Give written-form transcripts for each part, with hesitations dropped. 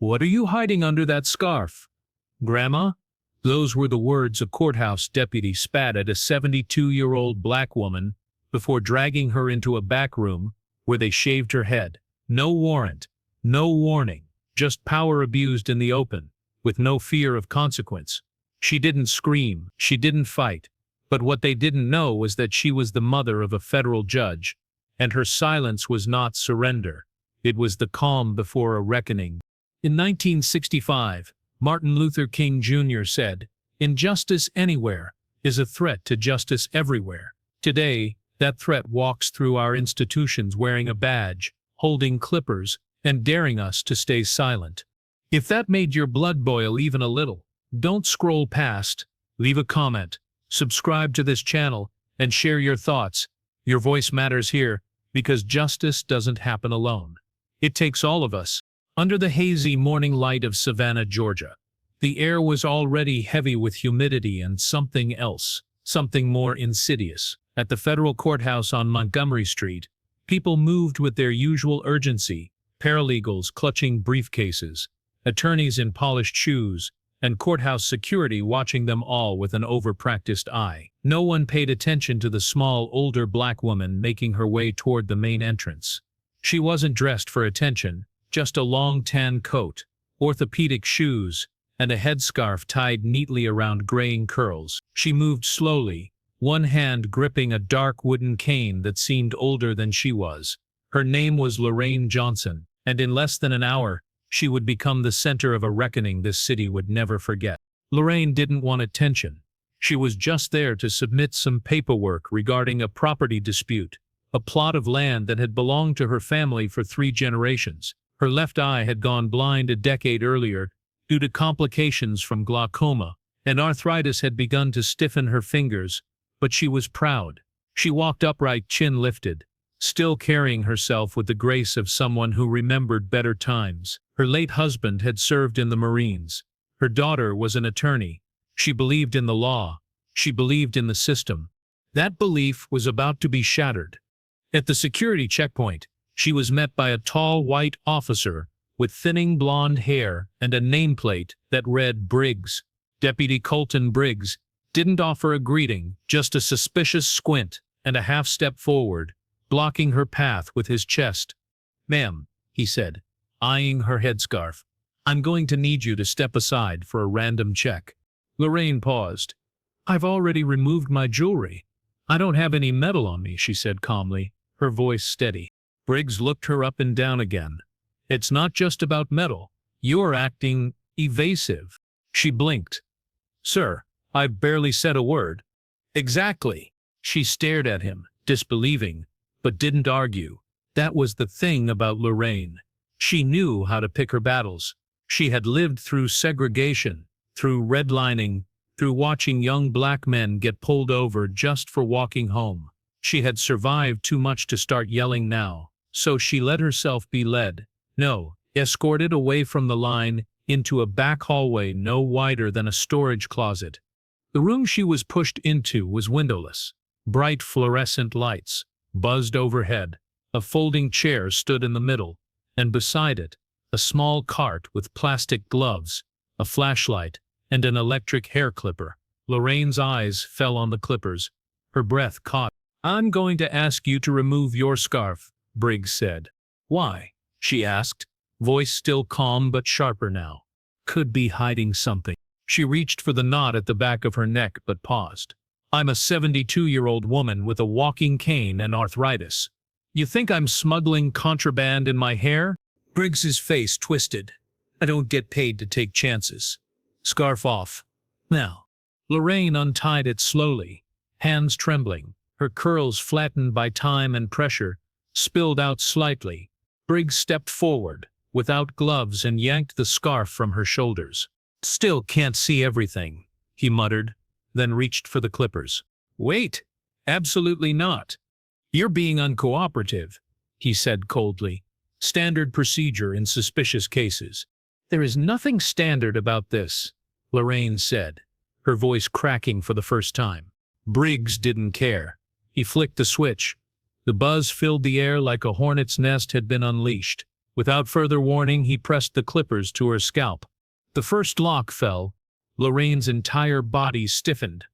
"What are you hiding under that scarf, Grandma?" Those were the words a courthouse deputy spat at a 72-year-old black woman before dragging her into a back room where they shaved her head. No warrant, no warning, just power abused in the open, with no fear of consequence. She didn't scream, she didn't fight, but what they didn't know was that she was the mother of a federal judge, and her silence was not surrender. It was the calm before a reckoning. In 1965, Martin Luther King Jr. said, "Injustice anywhere is a threat to justice everywhere." Today, that threat walks through our institutions wearing a badge, holding clippers, and daring us to stay silent. If that made your blood boil even a little, don't scroll past, leave a comment, subscribe to this channel, and share your thoughts. Your voice matters here, because justice doesn't happen alone. It takes all of us. Under the hazy morning light of Savannah, Georgia, the air was already heavy with humidity and something else, something more insidious. At the federal courthouse on Montgomery Street, people moved with their usual urgency, paralegals clutching briefcases, attorneys in polished shoes, and courthouse security watching them all with an over-practiced eye. No one paid attention to the small, older black woman making her way toward the main entrance. She wasn't dressed for attention, just a long tan coat, orthopedic shoes, and a headscarf tied neatly around graying curls. She moved slowly, one hand gripping a dark wooden cane that seemed older than she was. Her name was Lorraine Johnson, and in less than an hour, she would become the center of a reckoning this city would never forget. Lorraine didn't want attention. She was just there to submit some paperwork regarding a property dispute, a plot of land that had belonged to her family for 3 generations. Her left eye had gone blind a decade earlier due to complications from glaucoma, and arthritis had begun to stiffen her fingers, but she was proud. She walked upright, chin lifted, still carrying herself with the grace of someone who remembered better times. Her late husband had served in the Marines. Her daughter was an attorney. She believed in the law. She believed in the system. That belief was about to be shattered. At the security checkpoint, she was met by a tall white officer with thinning blonde hair and a nameplate that read Briggs. Deputy Colton Briggs didn't offer a greeting, just a suspicious squint and a half-step forward, blocking her path with his chest. "Ma'am," he said, eyeing her headscarf, "I'm going to need you to step aside for a random check." Lorraine paused. "I've already removed my jewelry. I don't have any metal on me," she said calmly, her voice steady. Briggs looked her up and down again. "It's not just about metal. You're acting evasive." She blinked. "Sir, I've barely said a word." "Exactly." She stared at him, disbelieving, but didn't argue. That was the thing about Lorraine. She knew how to pick her battles. She had lived through segregation, through redlining, through watching young black men get pulled over just for walking home. She had survived too much to start yelling now, so she let herself be led. No, escorted away from the line into a back hallway no wider than a storage closet. The room she was pushed into was windowless. Bright fluorescent lights buzzed overhead. A folding chair stood in the middle, and beside it, a small cart with plastic gloves, a flashlight, and an electric hair clipper. Lorraine's eyes fell on the clippers. Her breath caught. "I'm going to ask you to remove your scarf," Briggs said. "Why?" she asked, voice still calm but sharper now. Could be hiding something. She reached for the knot at the back of her neck but paused. "I'm a 72-year-old woman with a walking cane and arthritis. You think I'm smuggling contraband in my hair?" Briggs's face twisted. "I don't get paid to take chances. Scarf off. Now." Lorraine untied it slowly, hands trembling, her curls flattened by time and pressure, spilled out slightly. Briggs stepped forward, without gloves, and yanked the scarf from her shoulders. "Still can't see everything," he muttered, then reached for the clippers. "Wait! Absolutely not. You're being uncooperative," he said coldly. "Standard procedure in suspicious cases." "There is nothing standard about this," Lorraine said, her voice cracking for the first time. Briggs didn't care. He flicked the switch. The buzz filled the air like a hornet's nest had been unleashed. Without further warning, he pressed the clippers to her scalp. The first lock fell. Lorraine's entire body stiffened.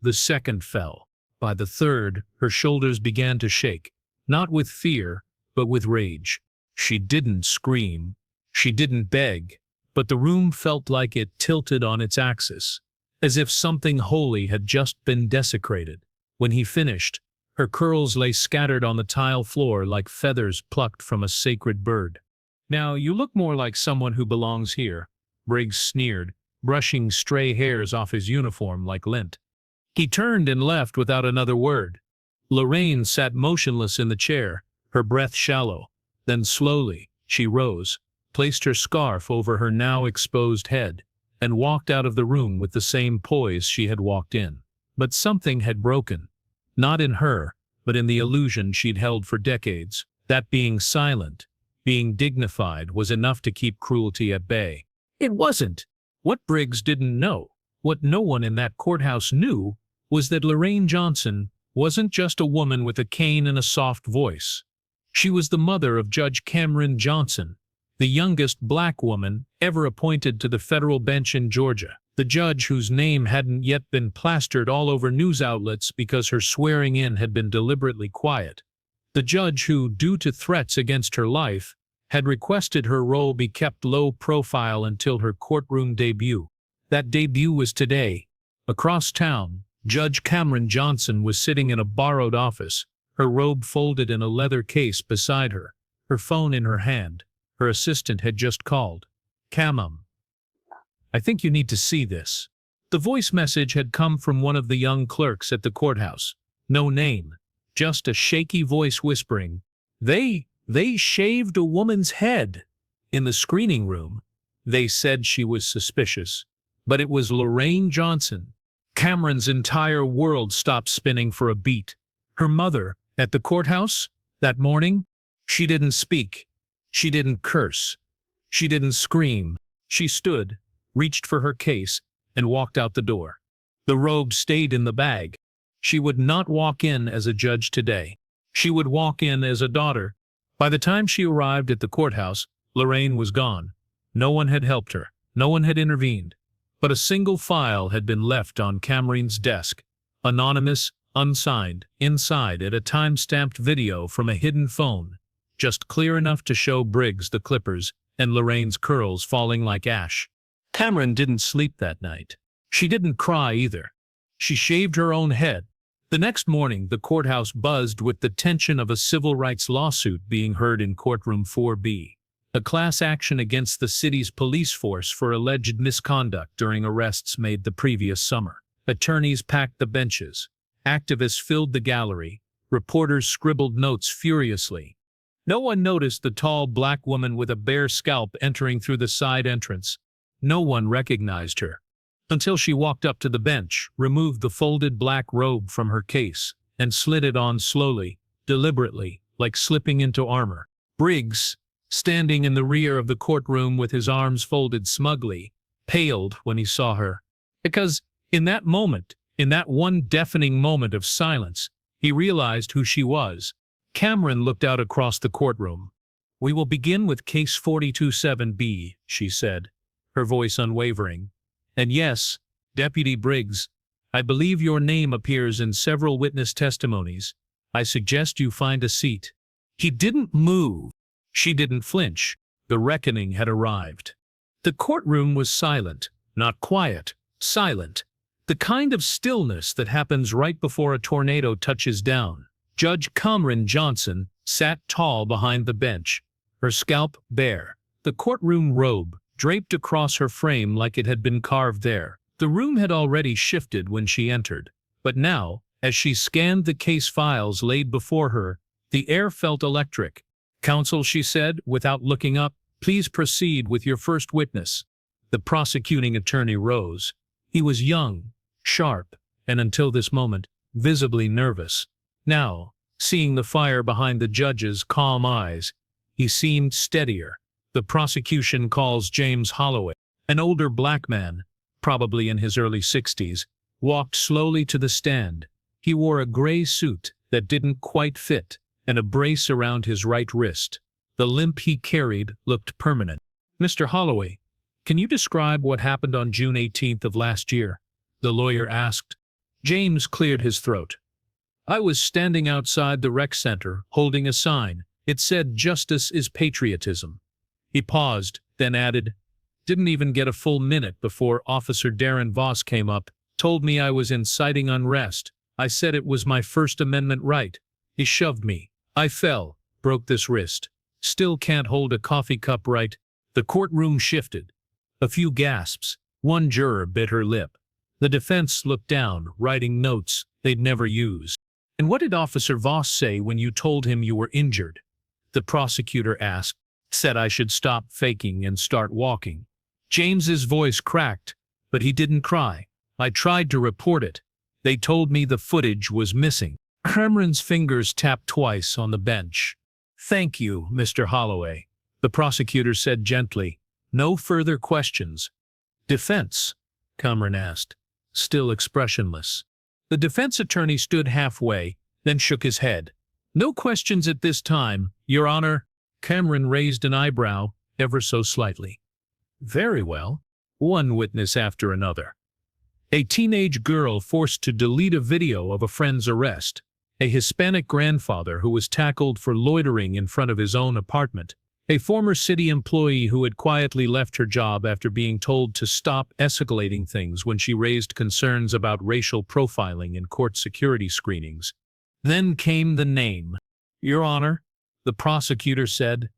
The second fell. By the third, her shoulders began to shake, not with fear, but with rage. She didn't scream. She didn't beg, but the room felt like it tilted on its axis, as if something holy had just been desecrated. When he finished, her curls lay scattered on the tile floor like feathers plucked from a sacred bird. "Now you look more like someone who belongs here," Briggs sneered, brushing stray hairs off his uniform like lint. He turned and left without another word. Lorraine sat motionless in the chair, her breath shallow. Then slowly, she rose, placed her scarf over her now exposed head, and walked out of the room with the same poise she had walked in. But something had broken. Not in her, but in the illusion she'd held for decades, that being silent, being dignified, was enough to keep cruelty at bay. It wasn't. What Briggs didn't know, what no one in that courthouse knew, was that Lorraine Johnson wasn't just a woman with a cane and a soft voice. She was the mother of Judge Cameron Johnson, the youngest black woman ever appointed to the federal bench in Georgia, the judge whose name hadn't yet been plastered all over news outlets because her swearing in had been deliberately quiet, the judge who, due to threats against her life, had requested her role be kept low profile until her courtroom debut. That debut was today. Across town, Judge Cameron Johnson was sitting in a borrowed office, her robe folded in a leather case beside her, her phone in her hand. Her assistant had just called. "Camum, I think you need to see this." The voice message had come from one of the young clerks at the courthouse. No name, just a shaky voice whispering, They shaved a woman's head." In the screening room, they said she was suspicious, but it was Lorraine Johnson. Cameron's entire world stopped spinning for a beat. Her mother, at the courthouse, that morning, she didn't speak. She didn't curse. She didn't scream. She stood, reached for her case, and walked out the door. The robe stayed in the bag. She would not walk in as a judge today. She would walk in as a daughter. By the time she arrived at the courthouse, Lorraine was gone. No one had helped her. No one had intervened. But a single file had been left on Cameron's desk. Anonymous, unsigned, inside it a time-stamped video from a hidden phone, just clear enough to show Briggs the clippers and Lorraine's curls falling like ash. Cameron didn't sleep that night. She didn't cry either. She shaved her own head. The next morning, the courthouse buzzed with the tension of a civil rights lawsuit being heard in courtroom 4B, a class action against the city's police force for alleged misconduct during arrests made the previous summer. Attorneys packed the benches. Activists filled the gallery. Reporters scribbled notes furiously. No one noticed the tall black woman with a bare scalp entering through the side entrance. No one recognized her, until she walked up to the bench, removed the folded black robe from her case, and slid it on slowly, deliberately, like slipping into armor. Briggs, standing in the rear of the courtroom with his arms folded smugly, paled when he saw her. Because in that moment, in that one deafening moment of silence, he realized who she was. Cameron looked out across the courtroom. "We will begin with case 427B, she said, her voice unwavering. "And yes, Deputy Briggs, I believe your name appears in several witness testimonies. I suggest you find a seat." He didn't move. She didn't flinch. The reckoning had arrived. The courtroom was silent, not quiet, silent. The kind of stillness that happens right before a tornado touches down. Judge Cameron Johnson sat tall behind the bench, her scalp bare, the courtroom robe draped across her frame like it had been carved there. The room had already shifted when she entered, but now, as she scanned the case files laid before her, the air felt electric. "Counsel," she said, without looking up, "please proceed with your first witness." The prosecuting attorney rose. He was young, sharp, and until this moment, visibly nervous. Now, seeing the fire behind the judge's calm eyes, he seemed steadier. "The prosecution calls James Holloway." An older black man, probably in his early 60s, walked slowly to the stand. He wore a gray suit that didn't quite fit, and a brace around his right wrist. The limp he carried looked permanent. "Mr. Holloway, can you describe what happened on June 18th of last year?" the lawyer asked. James cleared his throat. "I was standing outside the rec center, holding a sign. It said, 'Justice is patriotism.'" He paused, then added, "Didn't even get a full minute before Officer Darren Voss came up, told me I was inciting unrest. I said it was my First Amendment right. He shoved me. I fell, broke this wrist. Still can't hold a coffee cup right." The courtroom shifted. A few gasps. One juror bit her lip. The defense looked down, writing notes they'd never use. "And what did Officer Voss say when you told him you were injured?" the prosecutor asked. "Said I should stop faking and start walking." James's voice cracked, but he didn't cry. "I tried to report it. They told me the footage was missing." Cameron's fingers tapped twice on the bench. "Thank you, Mr. Holloway," the prosecutor said gently. "No further questions." "Defense?" Cameron asked, still expressionless. The defense attorney stood halfway, then shook his head. "No questions at this time, Your Honor." Cameron raised an eyebrow, ever so slightly. "Very well." One witness after another. A teenage girl forced to delete a video of a friend's arrest. A Hispanic grandfather who was tackled for loitering in front of his own apartment. A former city employee who had quietly left her job after being told to stop escalating things when she raised concerns about racial profiling in court security screenings. Then came the name. "Your Honor," the prosecutor said,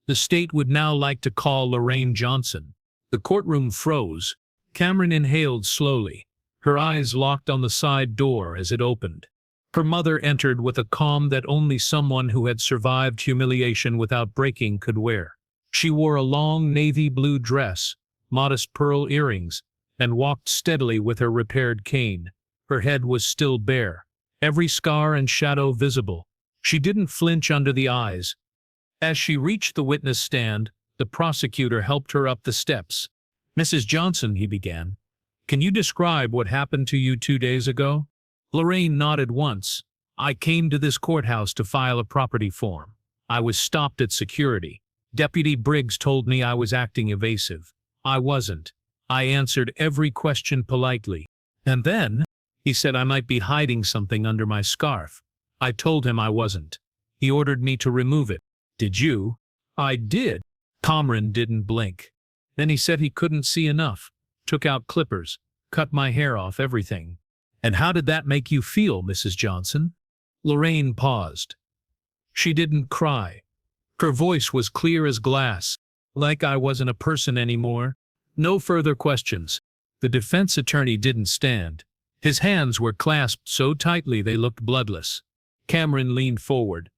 "the state would now like to call Lorraine Johnson." The courtroom froze. Cameron inhaled slowly. Her eyes locked on the side door as it opened. Her mother entered with a calm that only someone who had survived humiliation without breaking could wear. She wore a long navy blue dress, modest pearl earrings, and walked steadily with her repaired cane. Her head was still bare, every scar and shadow visible. She didn't flinch under the eyes. As she reached the witness stand, the prosecutor helped her up the steps. "Mrs. Johnson," he began, "can you describe what happened to you 2 days ago?" Lorraine nodded once. "I came to this courthouse to file a property form. I was stopped at security. Deputy Briggs told me I was acting evasive. I wasn't. I answered every question politely. And then, he said I might be hiding something under my scarf. I told him I wasn't. He ordered me to remove it." "Did you?" "I did." Cameron didn't blink. "Then he said he couldn't see enough. Took out clippers. Cut my hair off, everything." "And how did that make you feel, Mrs. Johnson?" Lorraine paused. She didn't cry. Her voice was clear as glass. "Like I wasn't a person anymore." No further questions. The defense attorney didn't stand. His hands were clasped so tightly they looked bloodless. Cameron leaned forward.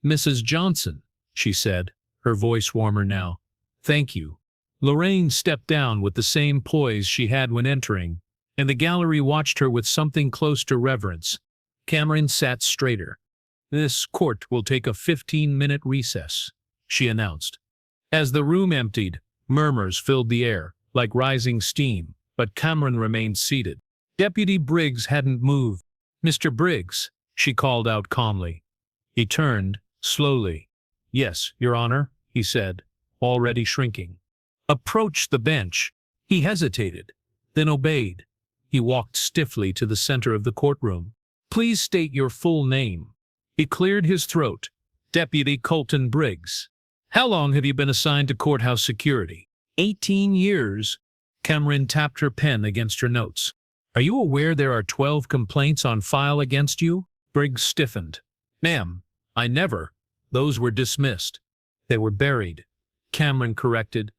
"Mrs. Johnson," she said, her voice warmer now. "Thank you." Lorraine stepped down with the same poise she had when entering, and the gallery watched her with something close to reverence. Cameron sat straighter. "This court will take a 15-minute recess," she announced. As the room emptied, murmurs filled the air, like rising steam, but Cameron remained seated. Deputy Briggs hadn't moved. "Mr. Briggs," she called out calmly. He turned, slowly. "Yes, Your Honor," he said, already shrinking. "Approach the bench." He hesitated, then obeyed. He walked stiffly to the center of the courtroom. "Please state your full name." He cleared his throat. "Deputy Colton Briggs." "How long have you been assigned to courthouse security?" 18 years. Cameron tapped her pen against her notes. "Are you aware there are 12 complaints on file against you?" Briggs stiffened. "Ma'am, I never. Those were dismissed." "They were buried," Cameron corrected,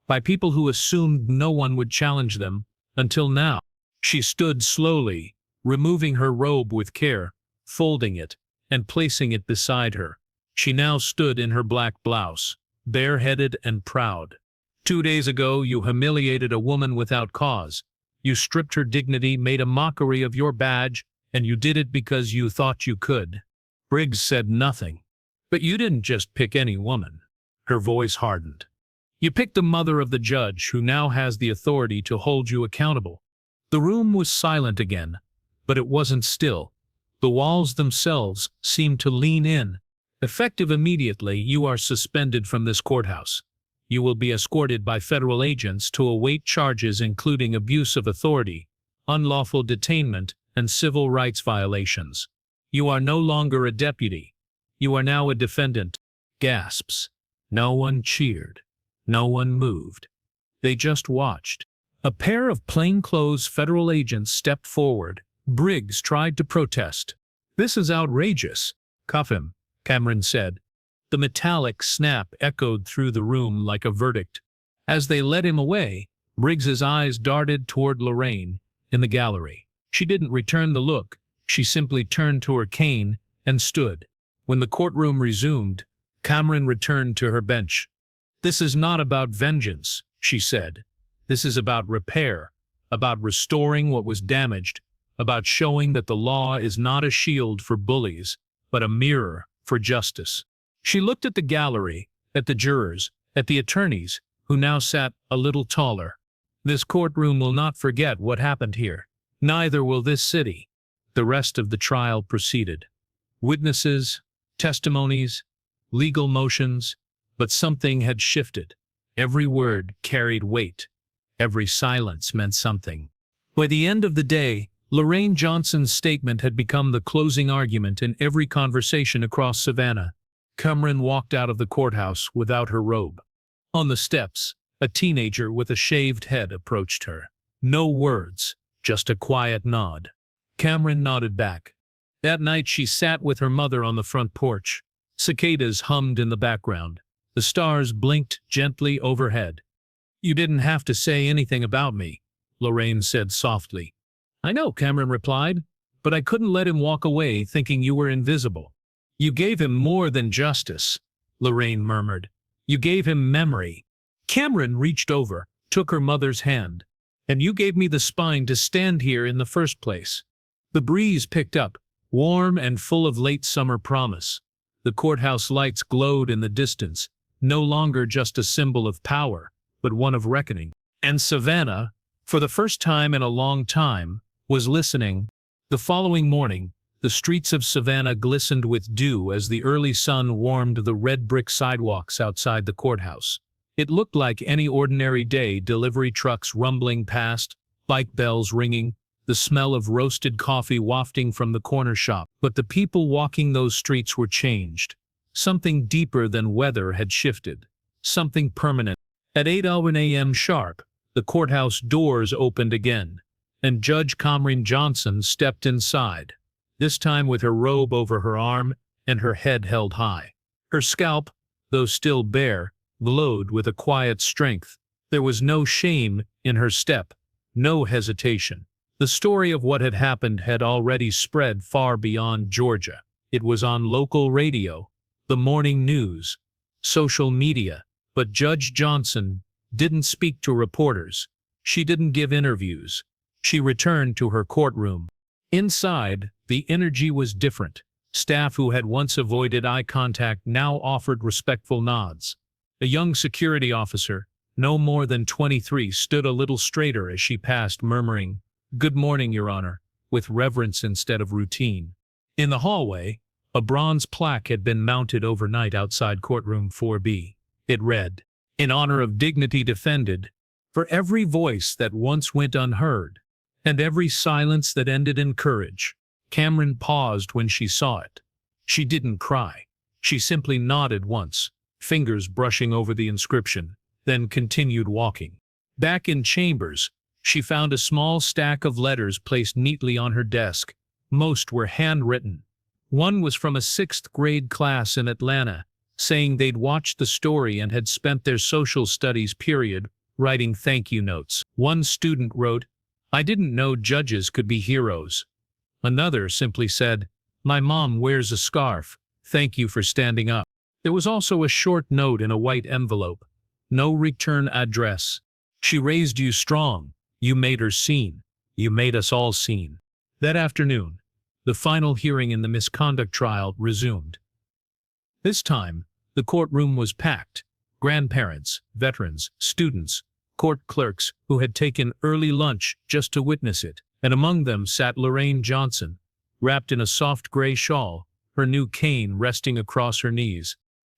"by people who assumed no one would challenge them, until now." She stood slowly, removing her robe with care, folding it, and placing it beside her. She now stood in her black blouse, bareheaded and proud. "2 days ago you humiliated a woman without cause. You stripped her dignity, made a mockery of your badge, and you did it because you thought you could." Briggs said nothing. "But you didn't just pick any woman." Her voice hardened. "You picked the mother of the judge who now has the authority to hold you accountable." The room was silent again, but it wasn't still. The walls themselves seemed to lean in. Effective immediately, you are suspended from this courthouse. You will be escorted by federal agents to await charges including abuse of authority, unlawful detainment, and civil rights violations. You are no longer a deputy. You are now a defendant. Gasps. No one cheered. No one moved. They just watched. A pair of plainclothes federal agents stepped forward. Briggs tried to protest. "This is outrageous." "Cuff him," Cameron said. The metallic snap echoed through the room like a verdict. As they led him away, Briggs's eyes darted toward Lorraine in the gallery. She didn't return the look. She simply turned to her cane and stood. When the courtroom resumed, Cameron returned to her bench. "This is not about vengeance," she said. "This is about repair, about restoring what was damaged, about showing that the law is not a shield for bullies, but a mirror for justice." She looked at the gallery, at the jurors, at the attorneys, who now sat a little taller. "This courtroom will not forget what happened here. Neither will this city." The rest of the trial proceeded. Witnesses, testimonies, legal motions, but something had shifted. Every word carried weight. Every silence meant something. By the end of the day, Lorraine Johnson's statement had become the closing argument in every conversation across Savannah. Cameron walked out of the courthouse without her robe. On the steps, a teenager with a shaved head approached her. No words, just a quiet nod. Cameron nodded back. That night she sat with her mother on the front porch. Cicadas hummed in the background. The stars blinked gently overhead. "You didn't have to say anything about me," Lorraine said softly. "I know," Cameron replied, "but I couldn't let him walk away thinking you were invisible." "You gave him more than justice," Lorraine murmured. "You gave him memory." Cameron reached over, took her mother's hand. "And you gave me the spine to stand here in the first place." The breeze picked up, warm and full of late summer promise. The courthouse lights glowed in the distance, no longer just a symbol of power, but one of reckoning. And Savannah, for the first time in a long time, was listening. The following morning, the streets of Savannah glistened with dew as the early sun warmed the red brick sidewalks outside the courthouse. It looked like any ordinary day, delivery trucks rumbling past, bike bells ringing, the smell of roasted coffee wafting from the corner shop. But the people walking those streets were changed. Something deeper than weather had shifted. Something permanent. At 8:00 a.m. sharp, the courthouse doors opened again, and Judge Cameron Johnson stepped inside, this time with her robe over her arm and her head held high. Her scalp, though still bare, glowed with a quiet strength. There was no shame in her step, no hesitation. The story of what had happened had already spread far beyond Georgia. It was on local radio, the morning news, social media. But Judge Johnson didn't speak to reporters. She didn't give interviews. She returned to her courtroom. Inside, the energy was different. Staff who had once avoided eye contact now offered respectful nods. A young security officer, no more than 23, stood a little straighter as she passed, murmuring, "Good morning, Your Honor," with reverence instead of routine. In the hallway, a bronze plaque had been mounted overnight outside courtroom 4B. It read, "In honor of dignity defended, for every voice that once went unheard, and every silence that ended in courage." Cameron paused when she saw it. She didn't cry. She simply nodded once, fingers brushing over the inscription, then continued walking. Back in chambers, she found a small stack of letters placed neatly on her desk. Most were handwritten. One was from a 6th grade class in Atlanta, saying they'd watched the story and had spent their social studies period writing thank you notes. One student wrote, "I didn't know judges could be heroes." Another simply said, "My mom wears a scarf. Thank you for standing up." There was also a short note in a white envelope. "No return address. She raised you strong. You made her seen. You made us all seen." That afternoon, the final hearing in the misconduct trial resumed. This time, the courtroom was packed. Grandparents, veterans, students, court clerks who had taken early lunch just to witness it, and among them sat Lorraine Johnson, wrapped in a soft gray shawl, her new cane resting across her knees.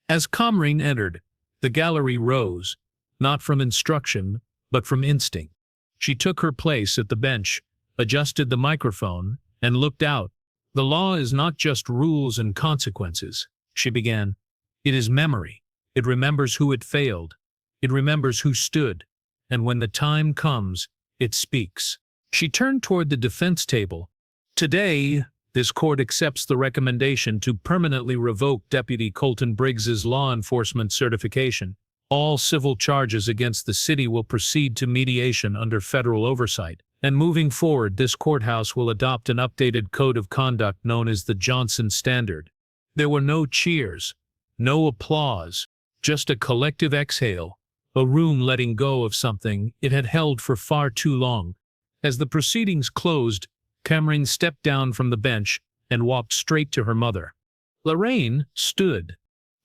As Kamrin entered, the gallery rose, not from instruction, but from instinct. She took her place at the bench, adjusted the microphone, and looked out. "The law is not just rules and consequences," she began. "It is memory. It remembers who it failed. It remembers who stood. And when the time comes, it speaks." She turned toward the defense table. "Today, this court accepts the recommendation to permanently revoke Deputy Colton Briggs's law enforcement certification. All civil charges against the city will proceed to mediation under federal oversight. And moving forward, this courthouse will adopt an updated code of conduct known as the Johnson Standard." There were no cheers, no applause, just a collective exhale, a room letting go of something it had held for far too long. As the proceedings closed, Cameron stepped down from the bench and walked straight to her mother. Lorraine stood.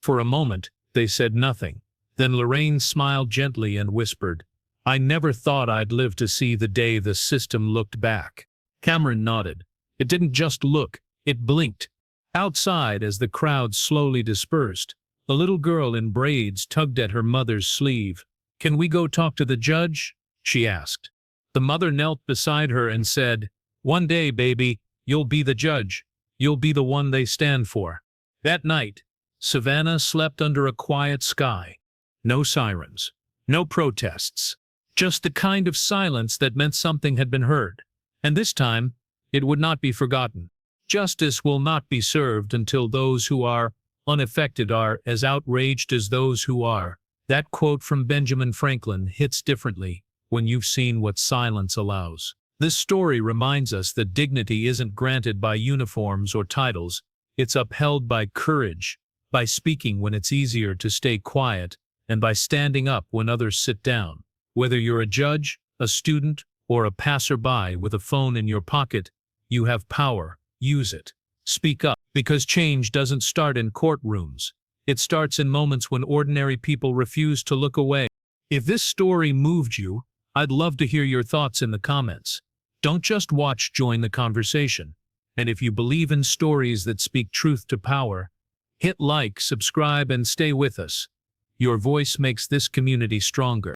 For a moment, they said nothing. Then Lorraine smiled gently and whispered, "I never thought I'd live to see the day the system looked back." Cameron nodded. It didn't just look, it blinked. Outside, as the crowd slowly dispersed, a little girl in braids tugged at her mother's sleeve. "Can we go talk to the judge?" she asked. The mother knelt beside her and said, "One day, baby, you'll be the judge. You'll be the one they stand for." That night, Savannah slept under a quiet sky. No sirens, no protests, just the kind of silence that meant something had been heard. And this time, it would not be forgotten. Justice will not be served until those who are unaffected are as outraged as those who are. That quote from Benjamin Franklin hits differently when you've seen what silence allows. This story reminds us that dignity isn't granted by uniforms or titles, it's upheld by courage, by speaking when it's easier to stay quiet, and by standing up when others sit down. Whether you're a judge, a student, or a passerby with a phone in your pocket, you have power. Use it. Speak up, because change doesn't start in courtrooms. It starts in moments when ordinary people refuse to look away. If this story moved you, I'd love to hear your thoughts in the comments. Don't just watch, join the conversation. And if you believe in stories that speak truth to power, hit like, subscribe, and stay with us. Your voice makes this community stronger.